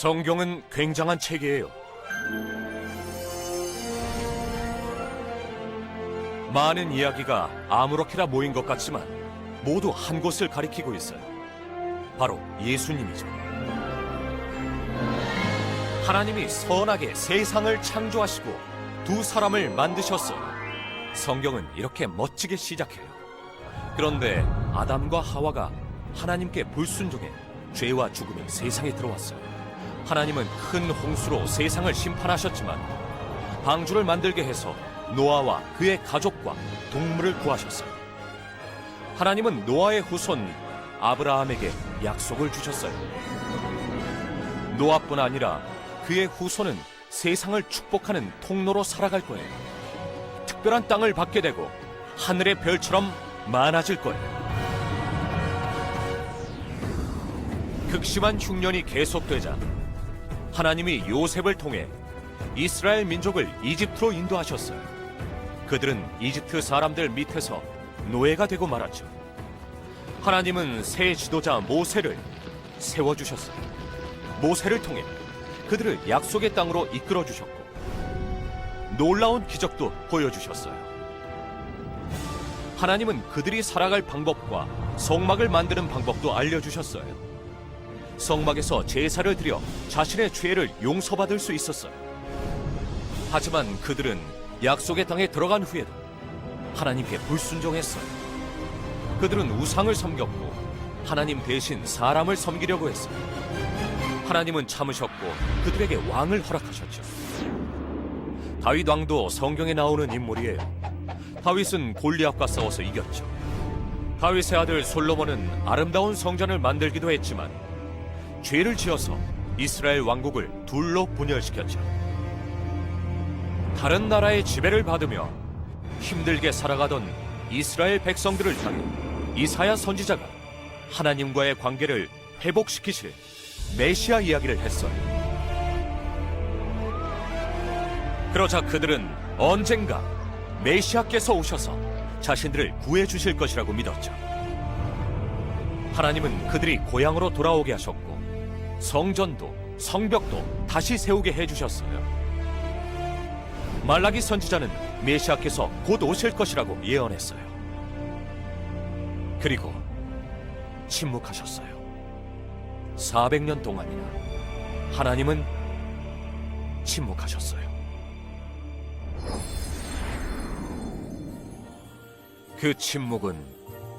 성경은 굉장한 책이에요. 많은 이야기가 아무렇게나 모인 것 같지만 모두 한 곳을 가리키고 있어요. 바로 예수님이죠. 하나님이 선하게 세상을 창조하시고 두 사람을 만드셨어요. 성경은 이렇게 멋지게 시작해요. 그런데 아담과 하와가 하나님께 불순종해 죄와 죽음이 세상에 들어왔어요. 하나님은 큰 홍수로 세상을 심판하셨지만 방주를 만들게 해서 노아와 그의 가족과 동물을 구하셨어요. 하나님은 노아의 후손 아브라함에게 약속을 주셨어요. 노아뿐 아니라 그의 후손은 세상을 축복하는 통로로 살아갈 거예요. 특별한 땅을 받게 되고 하늘의 별처럼 많아질 거예요. 극심한 흉년이 계속되자 하나님이 요셉을 통해 이스라엘 민족을 이집트로 인도하셨어요. 그들은 이집트 사람들 밑에서 노예가 되고 말았죠. 하나님은 새 지도자 모세를 세워주셨어요. 모세를 통해 그들을 약속의 땅으로 이끌어주셨고 놀라운 기적도 보여주셨어요. 하나님은 그들이 살아갈 방법과 성막을 만드는 방법도 알려주셨어요. 성막에서 제사를 드려 자신의 죄를 용서받을 수 있었어요. 하지만 그들은 약속의 땅에 들어간 후에도 하나님께 불순종했어요. 그들은 우상을 섬겼고 하나님 대신 사람을 섬기려고 했어요. 하나님은 참으셨고 그들에게 왕을 허락하셨죠. 다윗 왕도 성경에 나오는 인물이에요. 다윗은 골리앗과 싸워서 이겼죠. 다윗의 아들 솔로몬은 아름다운 성전을 만들기도 했지만 죄를 지어서 이스라엘 왕국을 둘로 분열시켰죠. 다른 나라의 지배를 받으며 힘들게 살아가던 이스라엘 백성들을 향해 이사야 선지자가 하나님과의 관계를 회복시키실 메시아 이야기를 했어요. 그러자 그들은 언젠가 메시아께서 오셔서 자신들을 구해주실 것이라고 믿었죠. 하나님은 그들이 고향으로 돌아오게 하셨고 성전도 성벽도 다시 세우게 해주셨어요. 말라기 선지자는 메시아께서 곧 오실 것이라고 예언했어요. 그리고 침묵하셨어요. 400년 동안이나 하나님은 침묵하셨어요. 그 침묵은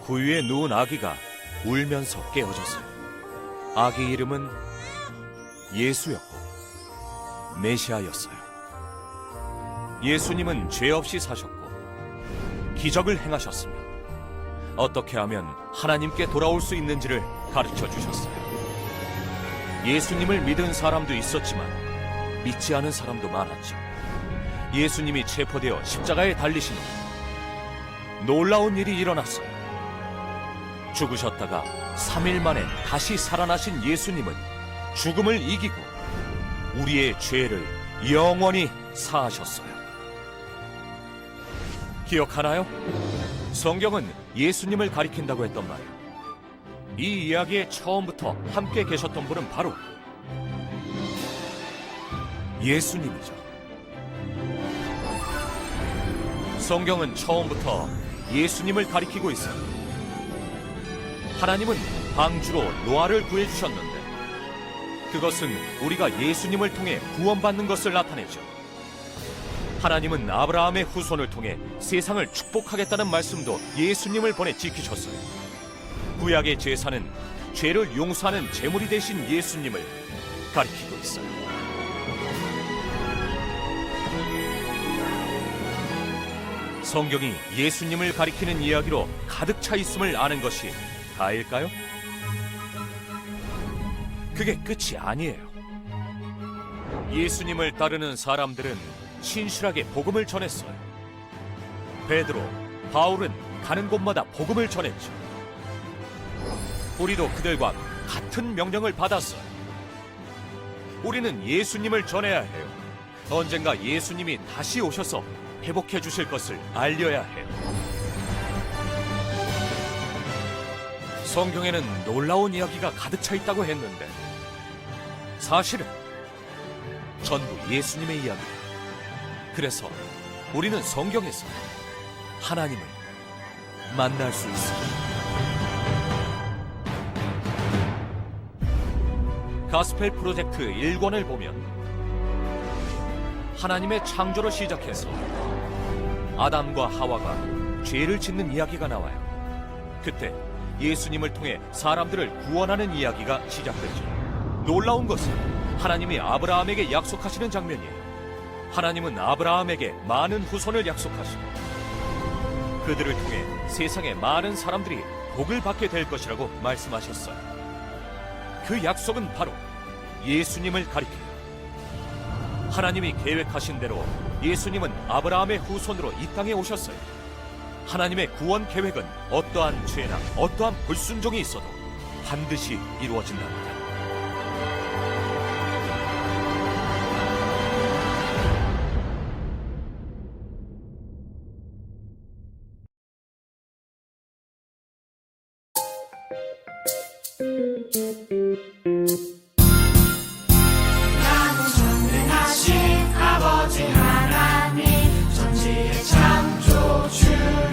구유에 누운 아기가 울면서 깨어졌어요. 아기 이름은 예수였고 메시아였어요. 예수님은 죄 없이 사셨고 기적을 행하셨으며 어떻게 하면 하나님께 돌아올 수 있는지를 가르쳐 주셨어요. 예수님을 믿은 사람도 있었지만 믿지 않은 사람도 많았죠. 예수님이 체포되어 십자가에 달리신 후 놀라운 일이 일어났어요. 죽으셨다가 3일 만에 다시 살아나신 예수님은 죽음을 이기고 우리의 죄를 영원히 사하셨어요. 기억하나요? 성경은 예수님을 가리킨다고 했던 말이에요. 이 이야기의 처음부터 함께 계셨던 분은 바로 예수님이죠. 성경은 처음부터 예수님을 가리키고 있어요. 하나님은 방주로 노아를 구해주셨는데 그것은 우리가 예수님을 통해 구원받는 것을 나타내죠. 하나님은 아브라함의 후손을 통해 세상을 축복하겠다는 말씀도 예수님을 보내 지키셨어요. 구약의 제사는 죄를 용서하는 제물이 되신 예수님을 가리키고 있어요. 성경이 예수님을 가리키는 이야기로 가득 차 있음을 아는 것이 다일까요? 그게 끝이 아니에요. 예수님을 따르는 사람들은 신실하게 복음을 전했어요. 베드로, 바울은 가는 곳마다 복음을 전했죠. 우리도 그들과 같은 명령을 받았어요. 우리는 예수님을 전해야 해요. 언젠가 예수님이 다시 오셔서 회복해 주실 것을 알려야 해요. 성경에는 놀라운 이야기가 가득 차 있다고 했는데 사실은 전부 예수님의 이야기예요. 그래서 우리는 성경에서 하나님을 만날 수 있습니다. 가스펠 프로젝트 1권을 보면 하나님의 창조로 시작해서 아담과 하와가 죄를 짓는 이야기가 나와요. 그때 예수님을 통해 사람들을 구원하는 이야기가 시작되죠. 놀라운 것은 하나님이 아브라함에게 약속하시는 장면이에요. 하나님은 아브라함에게 많은 후손을 약속하시고 그들을 통해 세상의 많은 사람들이 복을 받게 될 것이라고 말씀하셨어요. 그 약속은 바로 예수님을 가리켜요. 하나님이 계획하신 대로 예수님은 아브라함의 후손으로 이 땅에 오셨어요. 하나님의 구원 계획은 어떠한 죄나 어떠한 불순종이 있어도 반드시 이루어진답니다. 나는 전능하신 아버지 하나님 전지의 창조주를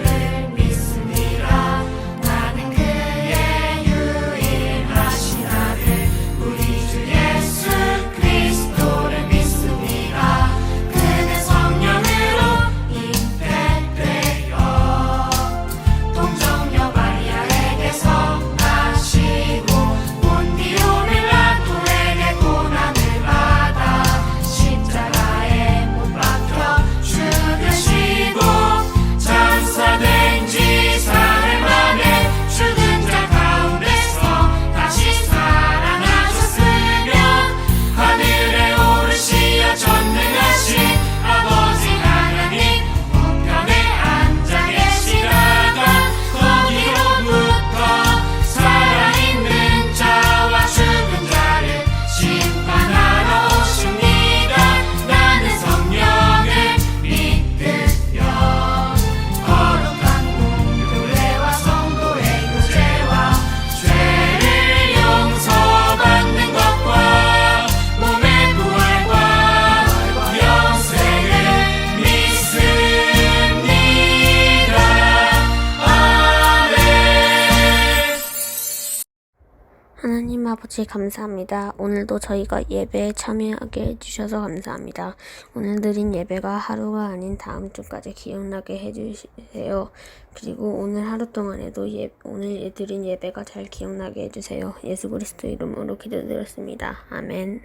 믿습니다. 나는 그의 유일하신 아들 우리 주 예수 그리스도를 믿습니다. 그는 성령으로 잉태되어 동정녀 마리아에게서 나시고 아버지 감사합니다. 오늘도 저희가 예배에 참여하게 해주셔서 감사합니다. 오늘 드린 예배가 하루가 아닌 다음 주까지 기억나게 해주세요. 그리고 오늘 하루 동안에도 오늘 드린 예배가 잘 기억나게 해주세요. 예수 그리스도 이름으로 기도드렸습니다. 아멘.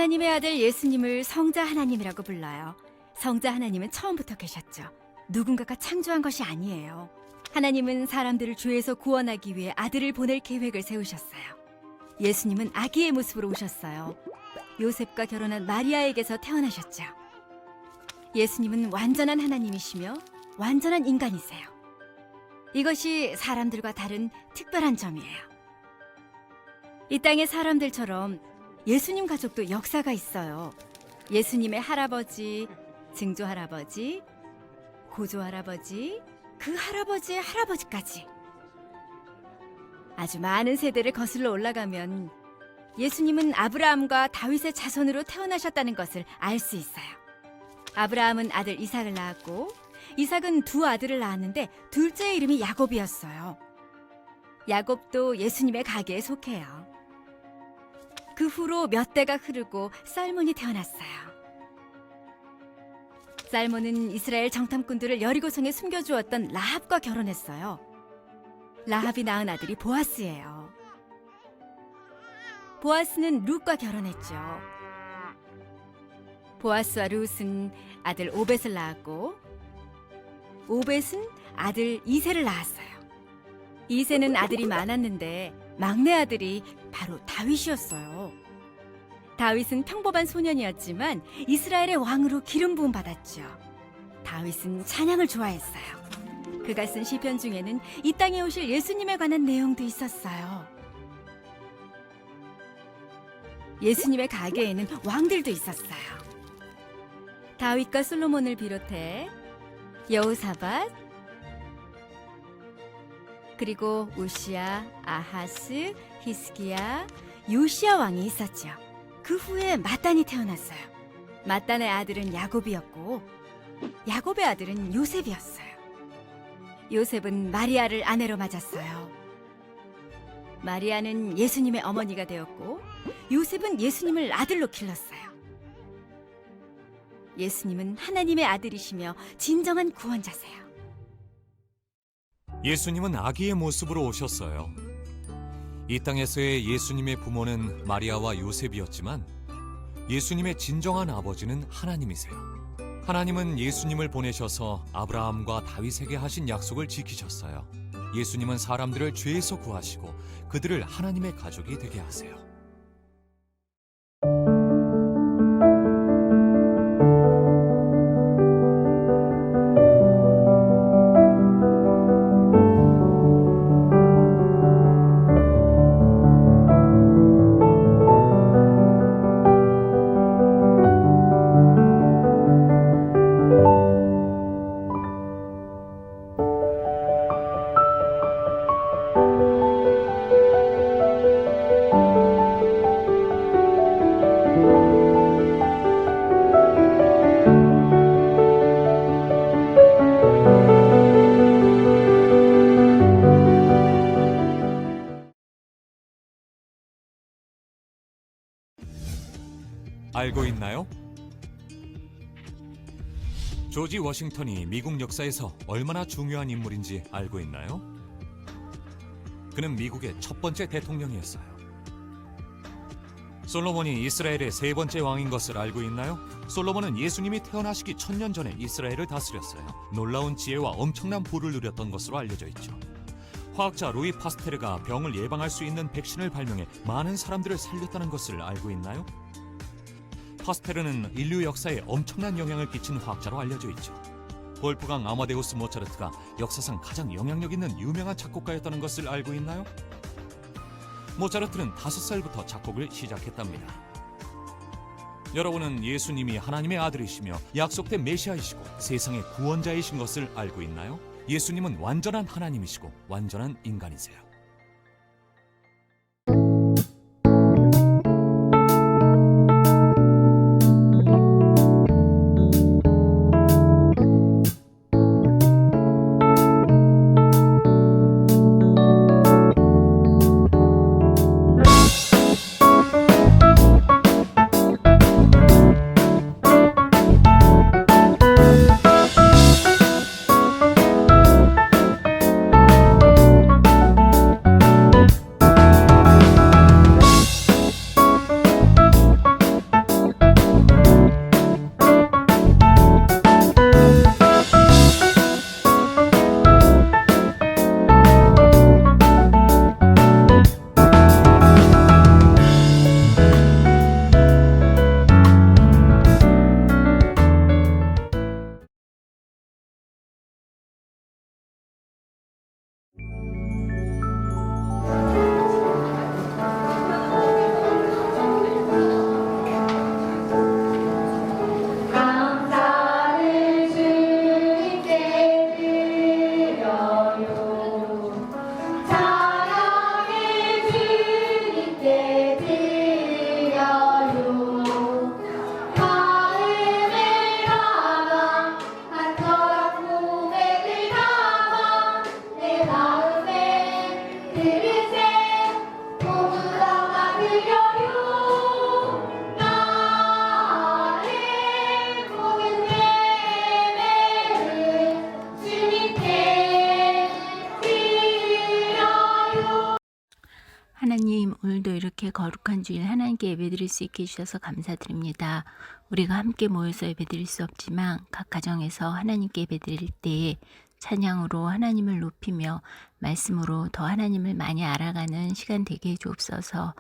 하나님의 아들 예수님을 성자 하나님이라고 불러요. 성자 하나님은 처음부터 계셨죠. 누군가가 창조한 것이 아니에요. 하나님은 사람들을 죄에서 구원하기 위해 아들을 보낼 계획을 세우셨어요. 예수님은 아기의 모습으로 오셨어요. 요셉과 결혼한 마리아에게서 태어나셨죠. 예수님은 완전한 하나님이시며 완전한 인간이세요. 이것이 사람들과 다른 특별한 점이에요. 이 땅의 사람들처럼 예수님 가족도 역사가 있어요. 예수님의 할아버지, 증조할아버지, 고조할아버지, 그 할아버지의 할아버지까지. 아주 많은 세대를 거슬러 올라가면 예수님은 아브라함과 다윗의 자손으로 태어나셨다는 것을 알 수 있어요. 아브라함은 아들 이삭을 낳았고 이삭은 두 아들을 낳았는데 둘째의 이름이 야곱이었어요. 야곱도 예수님의 가게에 속해요. 그 후로 몇 대가 흐르고 살몬이 태어났어요. 살몬은 이스라엘 정탐꾼들을 여리고성에 숨겨주었던 라합과 결혼했어요. 라합이 낳은 아들이 보아스예요. 보아스는 룻과 결혼했죠. 보아스와 룻은 아들 오벳을 낳았고 오벳은 아들 이새를 낳았어요. 이새는 아들이 많았는데 막내 아들이 바로 다윗이었어요. 다윗은 평범한 소년이었지만 이스라엘의 왕으로 기름 부음 받았죠. 다윗은 찬양을 좋아했어요. 그가 쓴 시편 중에는 이 땅에 오실 예수님에 관한 내용도 있었어요. 예수님의 가게에는 왕들도 있었어요. 다윗과 솔로몬을 비롯해 여호사밧, 그리고 우시야, 아하스, 히스기야, 요시야 왕이 있었죠. 그 후에 마단이 태어났어요. 마단의 아들은 야곱이었고 야곱의 아들은 요셉이었어요. 요셉은 마리아를 아내로 맞았어요. 마리아는 예수님의 어머니가 되었고 요셉은 예수님을 아들로 길렀어요. 예수님은 하나님의 아들이시며 진정한 구원자세요. 예수님은 아기의 모습으로 오셨어요. 이 땅에서의 예수님의 부모는 마리아와 요셉이었지만 예수님의 진정한 아버지는 하나님이세요. 하나님은 예수님을 보내셔서 아브라함과 다윗에게 하신 약속을 지키셨어요. 예수님은 사람들을 죄에서 구하시고 그들을 하나님의 가족이 되게 하세요. 알고 있나요? 조지 워싱턴이 미국 역사에서 얼마나 중요한 인물인지 알고 있나요? 그는 미국의 첫 번째 대통령이었어요. 솔로몬이 이스라엘의 세 번째 왕인 것을 알고 있나요? 솔로몬은 예수님이 태어나시기 1000년 전에 이스라엘을 다스렸어요. 놀라운 지혜와 엄청난 부를 누렸던 것으로 알려져 있죠. 화학자 루이 파스테르가 병을 예방할 수 있는 백신을 발명해 많은 사람들을 살렸다는 것을 알고 있나요? 파스테르는 인류 역사에 엄청난 영향을 끼친 화학자로 알려져 있죠. 볼프강 아마데우스 모차르트가 역사상 가장 영향력 있는 유명한 작곡가였다는 것을 알고 있나요? 모차르트는 5살부터 작곡을 시작했답니다. 여러분은 예수님이 하나님의 아들이시며 약속된 메시아이시고 세상의 구원자이신 것을 알고 있나요? 예수님은 완전한 하나님이시고 완전한 인간이세요. 하나님, 오늘도 이렇게 거룩한 주일 하나님께 예배드릴 수 있게 해주셔서 감사드립니다. 우리가 함께 모여서 예배드릴 수 없지만 각 가정에서 하나님께 예배드릴 때에 찬양으로 하나님을 높이며 말씀으로 더 하나님을 많이 알아가는 시간 되게 해주옵소서.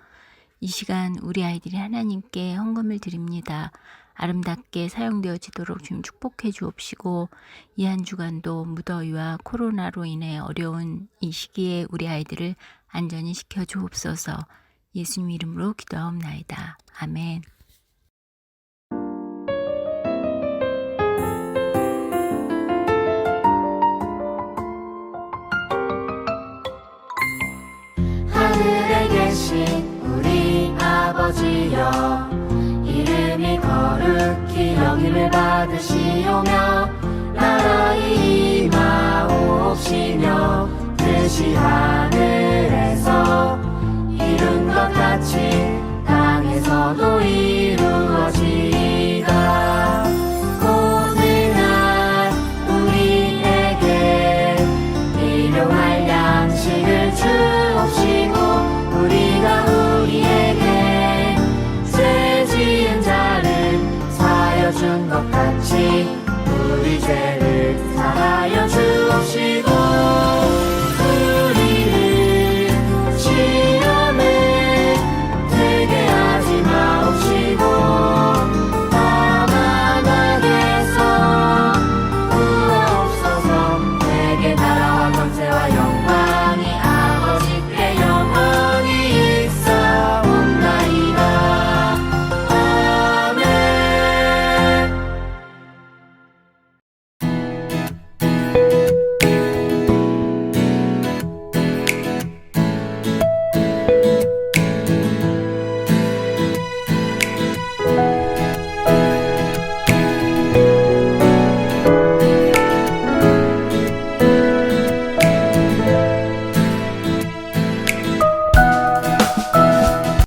이 시간 우리 아이들이 하나님께 헌금을 드립니다. 아름답게 사용되어지도록 주님 축복해 주옵시고 이 한 주간도 무더위와 코로나로 인해 어려운 이 시기에 우리 아이들을 안전히 지켜 주옵소서. 예수님 이름으로 기도하옵나이다. 아멘. 하늘에 계신 우리 아버지여, 이름이 거룩히 여김을 받으시오며 나라의 임하옵시며